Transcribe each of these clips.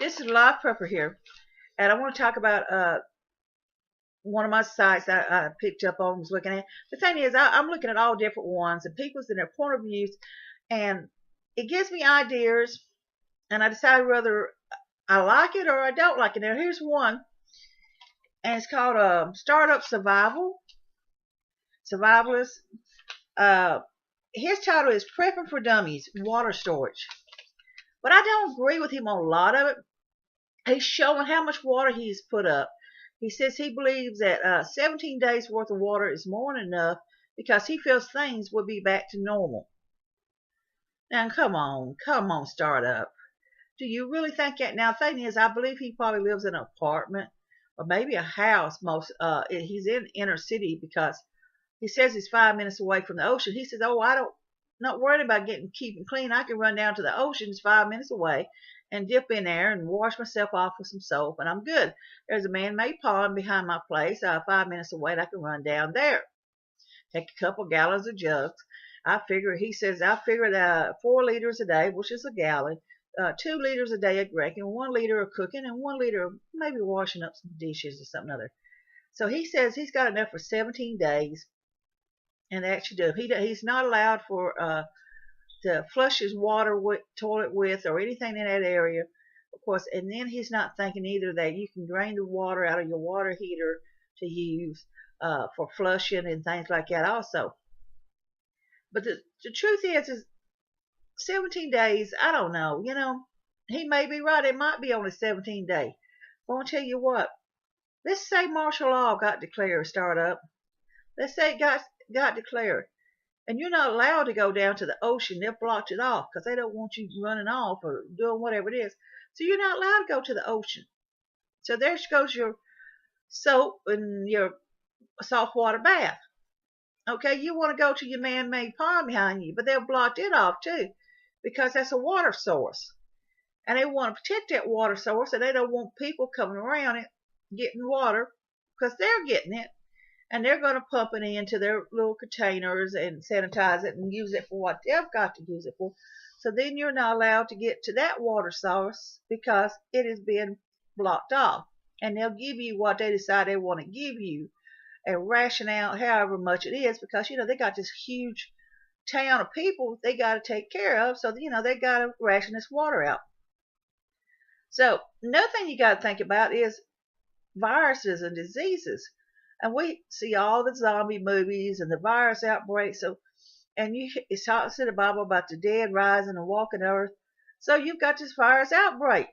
This is Live Prepper here, and I want to talk about one of my sites that I picked up on, was looking at. The thing is, I'm looking at all different ones and people's and their point of views, and it gives me ideas, and I decide whether I like it or I don't like it. Now, here's one, and it's called Startup Survival. Survivalist. Uh, his title is Prepping for Dummies, Water Storage. But I don't agree with him on a lot of it. He's showing how much water he's put up. He says he believes that 17 days worth of water is more than enough because he feels things will be back to normal. Now, come on, startup. Do you really think that? Now, the thing is, I believe he probably lives in an apartment or maybe a house. He's in inner city because he says he's 5 minutes away from the ocean. He says, "Oh, not worried about keeping clean. I can run down to the ocean. It's 5 minutes away and dip in there and wash myself off with some soap, and I'm good. There's a man-made pond behind my place, 5 minutes away, and I can run down there. Take a couple gallons of jugs. He says, I figure that 4 liters a day, which is a gallon, 2 liters a day of drinking, 1 liter of cooking, and 1 liter of maybe washing up some dishes or something other. So he says he's got enough for 17 days, and they actually do. He's not allowed to flush his toilet with or anything in that area, of course. And then he's not thinking either that you can drain the water out of your water heater to use for flushing and things like that also. But the truth is 17 days, I don't know. He may be right. It might be only 17 days. But I'm going to tell you what. Let's say martial law got declared, startup. Let's say it got declared. And you're not allowed to go down to the ocean. They've blocked it off because they don't want you running off or doing whatever it is. So you're not allowed to go to the ocean. So there goes your soap and your saltwater bath. Okay, you want to go to your man-made pond behind you, but they've blocked it off too because that's a water source. And they want to protect that water source, and they don't want people coming around it getting water because they're getting it. And they're going to pump it into their little containers and sanitize it and use it for what they've got to use it for. So then you're not allowed to get to that water source because it has been blocked off. And they'll give you what they decide they want to give you and ration out however much it is because, they got this huge town of people they got to take care of. So, they got to ration this water out. So another thing you got to think about is viruses and diseases. And we see all the zombie movies and the virus outbreaks. It talks in the Bible about the dead rising and walking earth. So you've got this virus outbreak.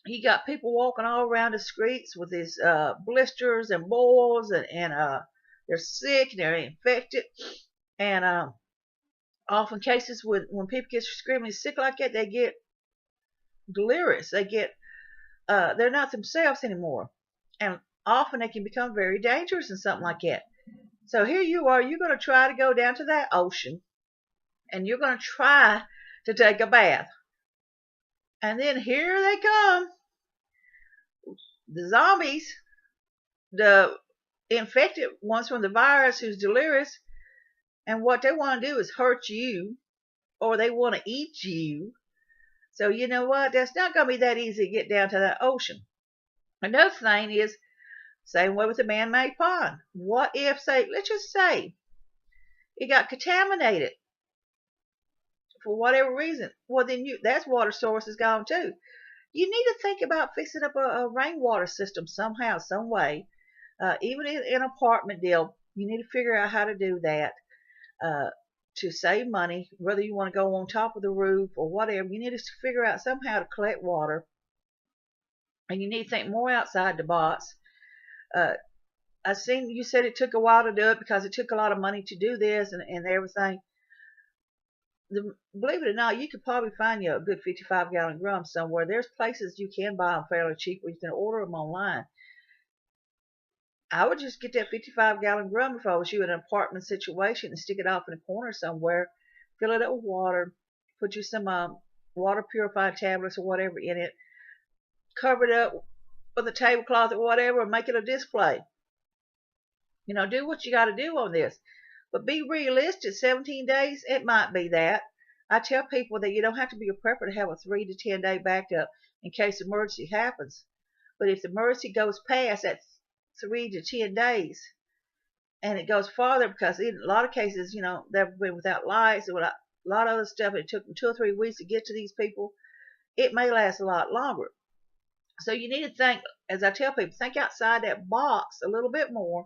You got people walking all around the streets with these blisters and boils, and they're sick and they're infected. And often cases when people get extremely sick like that, they get delirious. They're not themselves anymore. And often they can become very dangerous and something like that. So here you are, you're going to try to go down to that ocean and you're going to try to take a bath. And then here they come. The zombies, the infected ones from the virus who's delirious, and what they want to do is hurt you or they want to eat you. So you know what? That's not going to be that easy to get down to that ocean. Another thing is, same way with the man-made pond. What if, let's just say, it got contaminated for whatever reason? Well, then that water source is gone too. You need to think about fixing up a rainwater system somehow, some way. Even in an apartment deal, you need to figure out how to do that to save money. Whether you want to go on top of the roof or whatever, you need to figure out somehow to collect water. And you need to think more outside the box. I seen you said it took a while to do it because it took a lot of money to do this and everything. Believe it or not, you could probably find you a good 55-gallon drum somewhere. There's places you can buy them fairly cheap where you can order them online. I would just get that 55-gallon drum if I was you in an apartment situation and stick it off in a corner somewhere, fill it up with water, put you some water purified tablets or whatever in it, cover it up with a tablecloth or whatever, and make it a display. Do what you got to do on this. But be realistic. 17 days, it might be that. I tell people that you don't have to be a prepper to have a 3 to 10 day backup. in case emergency happens. But if the emergency goes past that 3 to 10 days, and it goes farther, because in a lot of cases, they've been without lights and without a lot of other stuff, it took them 2 or 3 weeks to get to these people, it may last a lot longer. So you need to think, as I tell people, think outside that box a little bit more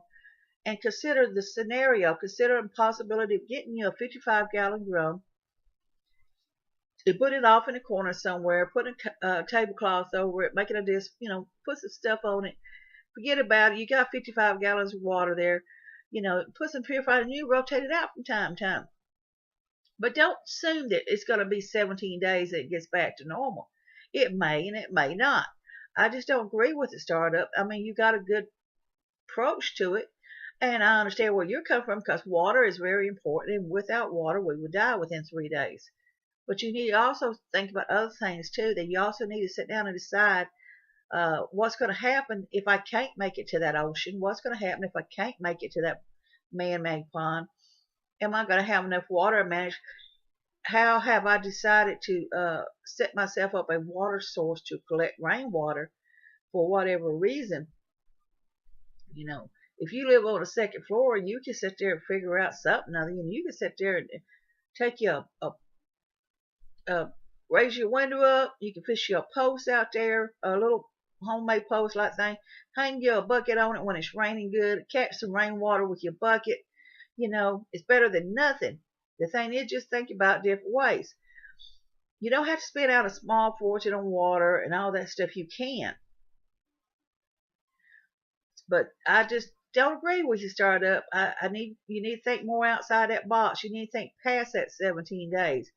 and consider the scenario. Consider the possibility of getting you a 55-gallon drum and put it off in a corner somewhere, putting a tablecloth over it, making a disc, put some stuff on it. Forget about it. You got 55 gallons of water there. Put some purified and you rotate it out from time to time. But don't assume that it's going to be 17 days that it gets back to normal. It may and it may not. I just don't agree with the startup. I mean, you got a good approach to it, and I understand where you're coming from, because water is very important, and without water, we would die within 3 days. But you need to also think about other things too. That you also need to sit down and decide what's going to happen if I can't make it to that ocean. What's going to happen if I can't make it to that man-made pond? Am I going to have enough water to manage? How have I decided to set myself up a water source to collect rainwater for whatever reason? If you live on the second floor, you can sit there and figure out something. And you can sit there and take you raise your window up. You can fish you a post out there, a little homemade post like thing. Hang you a bucket on it when it's raining good. Catch some rainwater with your bucket. It's better than nothing. The thing is, just think about different ways. You don't have to spend out a small fortune on water and all that stuff. You can. But I just don't agree with your startup. You need to think more outside that box. You need to think past that 17 days.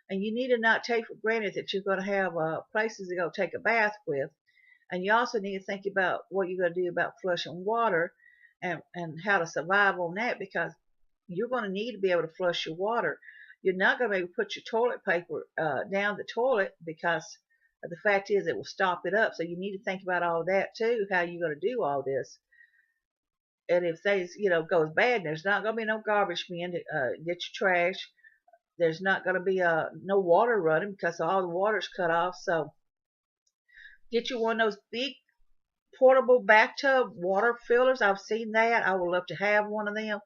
And you need to not take for granted that you're going to have places to go take a bath with. And you also need to think about what you're going to do about flushing water and how to survive on that, because you're going to need to be able to flush your water. You're not going to be able to put your toilet paper down the toilet, because the fact is it will stop it up. So you need to think about all that too, how you're going to do all this. And if things, goes bad, there's not going to be no garbage bin to get your trash. There's not going to be no water running because all the water's cut off. So get you one of those big portable bathtub water fillers. I've seen that. I would love to have one of them.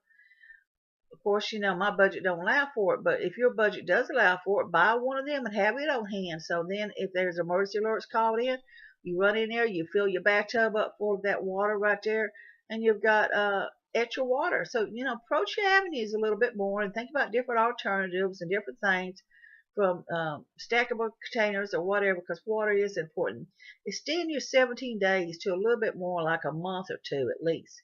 Of course, my budget don't allow for it, but if your budget does allow for it, buy one of them and have it on hand. So then if there's emergency alerts called in, you run in there, you fill your bathtub up full of that water right there, and you've got extra water. So, approach your avenues a little bit more and think about different alternatives and different things, from stackable containers or whatever, because water is important. Extend your 17 days to a little bit more, like a month or two at least.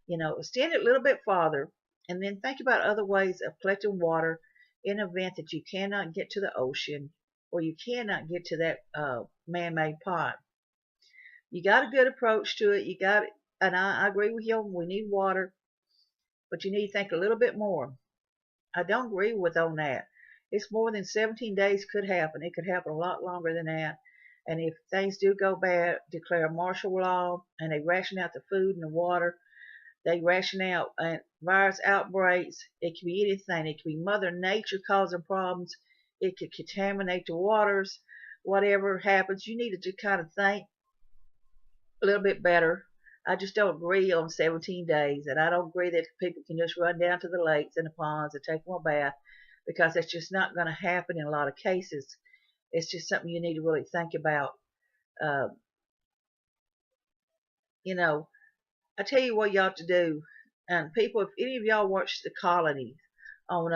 Extend it a little bit farther, and then think about other ways of collecting water in the event that you cannot get to the ocean or you cannot get to that man-made pond. You got a good approach to it. And I agree with you. We need water, but you need to think a little bit more. I don't agree with on that. It's more than 17 days could happen. It could happen a lot longer than that. And if things do go bad, declare martial law, and they ration out the food and the water. They ration out virus outbreaks. It could be anything. It could be Mother Nature causing problems. It could contaminate the waters. Whatever happens, you need to kind of think a little bit better. I just don't agree on 17 days, and I don't agree that people can just run down to the lakes and the ponds and take one bath, because that's just not going to happen in a lot of cases. It's just something you need to really think about. I tell you what you ought to do. And people, if any of y'all watch The Colony on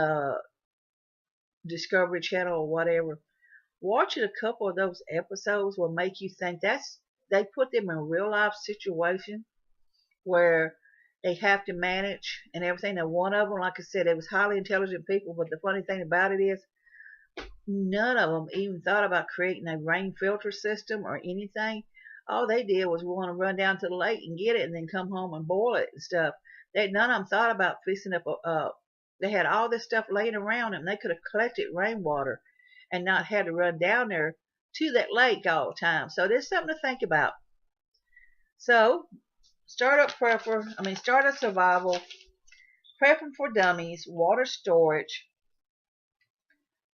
Discovery Channel or whatever, watching a couple of those episodes will make you think they put them in a real life situation where they have to manage and everything. And one of them, like I said, it was highly intelligent people, but the funny thing about it is none of them even thought about creating a rain filter system or anything. All they did was want to run down to the lake and get it and then come home and boil it and stuff. None of them thought about fixing up they had all this stuff laying around them. They could have collected rainwater and not had to run down there to that lake all the time. So there's something to think about. So startup survival, prepping for dummies, water storage,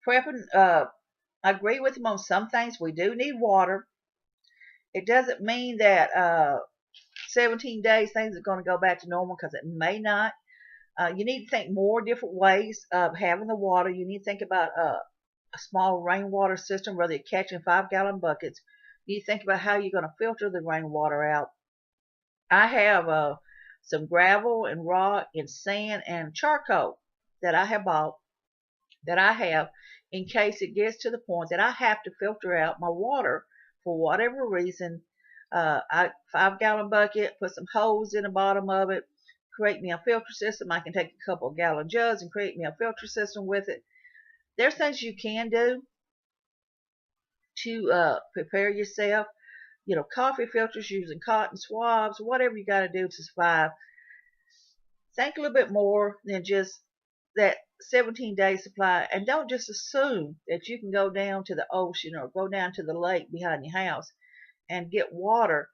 prepping. I agree with them on some things. We do need water. It doesn't mean that 17 days things are going to go back to normal, because it may not. You need to think more different ways of having the water. You need to think about a small rainwater system, whether you're catching 5-gallon buckets. You need to think about how you're going to filter the rainwater out. I have some gravel and rock and sand and charcoal that I have bought, that I have in case it gets to the point that I have to filter out my water for whatever reason. 5-gallon bucket, put some holes in the bottom of it, create me a filter system. I can take a couple of gallon jugs and create me a filter system with it. There's things you can do to prepare yourself. Coffee filters using cotton swabs, whatever you got to do to survive. Think a little bit more than just that 17-day supply, and don't just assume that you can go down to the ocean or go down to the lake behind your house and get water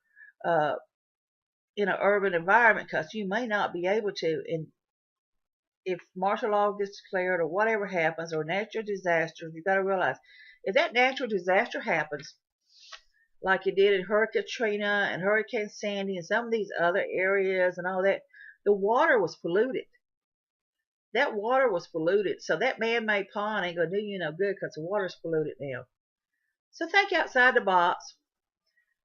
in an urban environment, because you may not be able to. And if martial law gets declared or whatever happens, or natural disasters, you got to realize if that natural disaster happens, like it did in Hurricane Katrina and Hurricane Sandy and some of these other areas and all that, the water was polluted. That water was polluted. So that man-made pond ain't going to do you no good, because the water's polluted now. So think outside the box.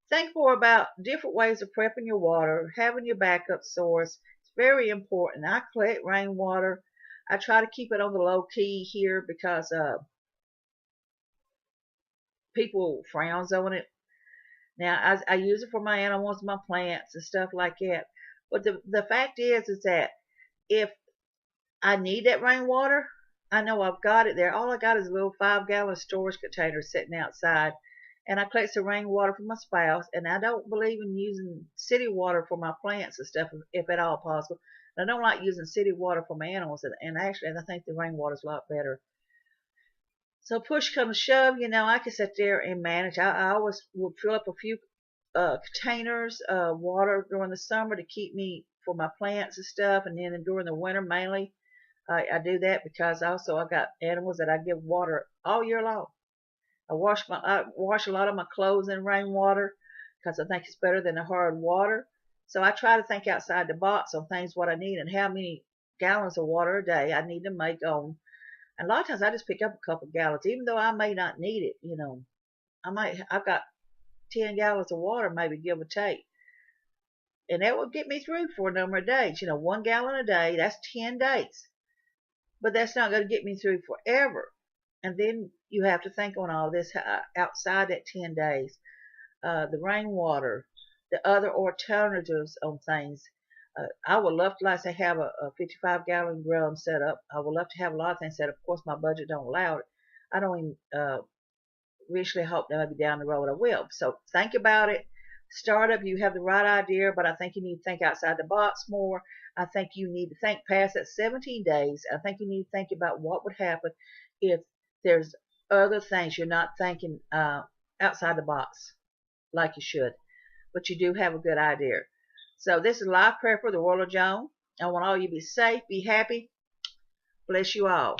Think more about different ways of prepping your water, having your backup source. It's very important. I collect rainwater. I try to keep it on the low key here, because people frowns on it. Now, I use it for my animals, my plants, and stuff like that. But the fact is that if I need that rainwater, I know I've got it there. All I got is a little 5-gallon storage container sitting outside. And I collect some rainwater for my spouse. And I don't believe in using city water for my plants and stuff, if at all possible. And I don't like using city water for my animals. And actually, I think the rainwater's a lot better. So push comes to shove, I can sit there and manage. I always will fill up a few containers of water during the summer to keep me for my plants and stuff. And then during the winter, mainly, I do that because also I got animals that I give water all year long. I wash a lot of my clothes in rainwater, because I think it's better than the hard water. So I try to think outside the box on things, what I need and how many gallons of water a day I need to make on. And a lot of times I just pick up a couple gallons, even though I may not need it. I've got 10 gallons of water, maybe, give or take. And that would get me through for a number of days. 1 gallon a day, that's 10 days. But that's not going to get me through forever. And then you have to think on all this outside that 10 days. The rainwater, the other alternatives on things. I would love to, like I say, have a 55-gallon drum set up. I would love to have a lot of things set up. Of course, my budget don't allow it. I don't even eventually hope that maybe down the road I will. So think about it. Startup, you have the right idea, but I think you need to think outside the box more. I think you need to think past that 17 days. I think you need to think about what would happen if there's other things you're not thinking outside the box like you should. But you do have a good idea. So this is Life Prayer for the World of Joan. I want all you to be safe, be happy. Bless you all.